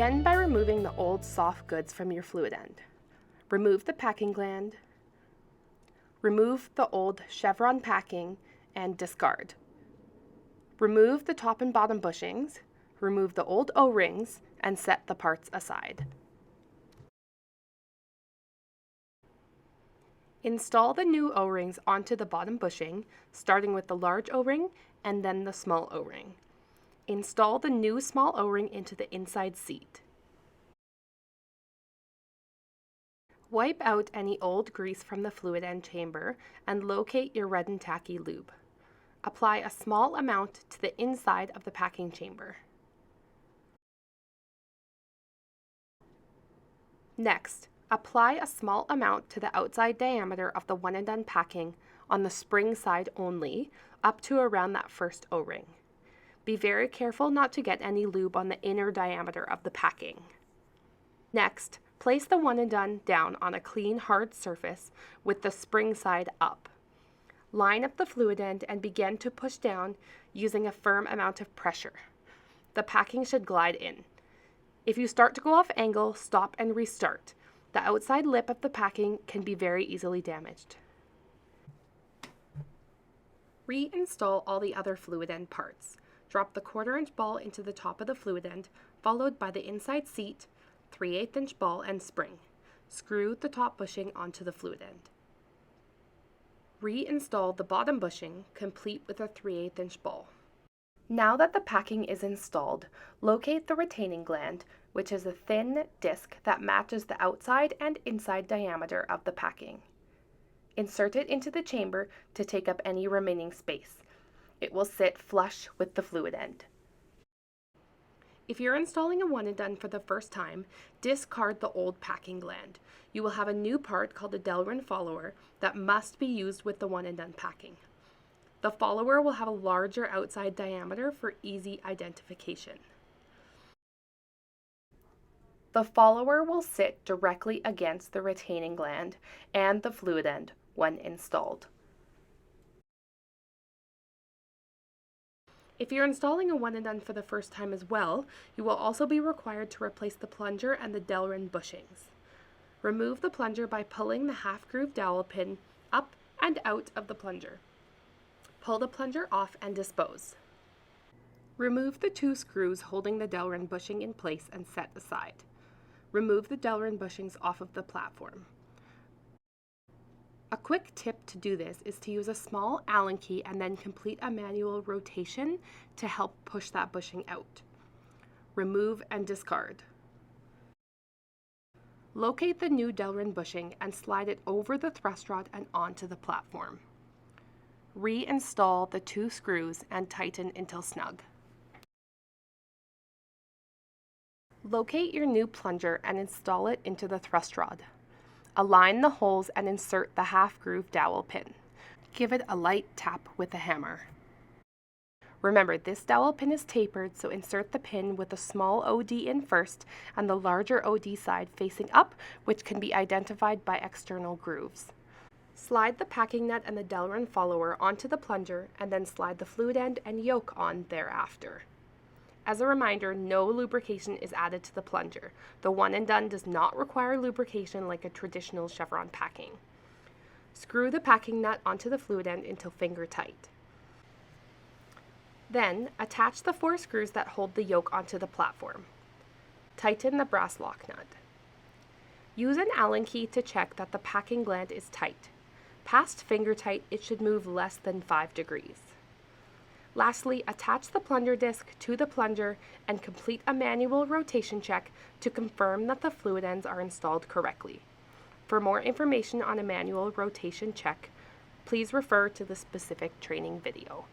Begin by removing the old soft goods from your fluid end. Remove the packing gland, remove the old chevron packing, and discard. Remove the top and bottom bushings, remove the old O-rings, and set the parts aside. Install the new O-rings onto the bottom bushing, starting with the large O-ring and then the small O-ring. Install the new small O-ring into the inside seat. Wipe out any old grease from the fluid end chamber and locate your red and tacky lube. Apply a small amount to the inside of the packing chamber. Next, apply a small amount to the outside diameter of the one and done packing on the spring side only, up to around that first O-ring. Be very careful not to get any lube on the inner diameter of the packing. Next, place the one and done down on a clean, hard surface with the spring side up. Line up the fluid end and begin to push down using a firm amount of pressure. The packing should glide in. If you start to go off angle, stop and restart. The outside lip of the packing can be very easily damaged. Reinstall all the other fluid end parts. Drop the 1/4 inch ball into the top of the fluid end, followed by the inside seat, 3/8 inch ball, and spring. Screw the top bushing onto the fluid end. Reinstall the bottom bushing, complete with a 3/8 inch ball. Now that the packing is installed, locate the retaining gland, which is a thin disc that matches the outside and inside diameter of the packing. Insert it into the chamber to take up any remaining space. It will sit flush with the fluid end. If you're installing a one and done for the first time, discard the old packing gland. You will have a new part called a Delrin follower that must be used with the one and done packing. The follower will have a larger outside diameter for easy identification. The follower will sit directly against the retaining gland and the fluid end when installed. If you're installing a one and done for the first time as well, you will also be required to replace the plunger and the Delrin bushings. Remove the plunger by pulling the half-groove dowel pin up and out of the plunger. Pull the plunger off and dispose. Remove the 2 screws holding the Delrin bushing in place and set aside. Remove the Delrin bushings off of the platform. A quick tip to do this is to use a small Allen key and then complete a manual rotation to help push that bushing out. Remove and discard. Locate the new Delrin bushing and slide it over the thrust rod and onto the platform. Reinstall the 2 screws and tighten until snug. Locate your new plunger and install it into the thrust rod. Align the holes and insert the half-groove dowel pin. Give it a light tap with a hammer. Remember, this dowel pin is tapered, so insert the pin with the small OD in first and the larger OD side facing up, which can be identified by external grooves. Slide the packing nut and the Delrin follower onto the plunger and then slide the fluid end and yoke on thereafter. As a reminder, no lubrication is added to the plunger. The one and done does not require lubrication like a traditional chevron packing. Screw the packing nut onto the fluid end until finger tight. Then, attach the 4 screws that hold the yoke onto the platform. Tighten the brass lock nut. Use an Allen key to check that the packing gland is tight. Past finger tight, it should move less than 5 degrees. Lastly, attach the plunger disc to the plunger and complete a manual rotation check to confirm that the fluid ends are installed correctly. For more information on a manual rotation check, please refer to the specific training video.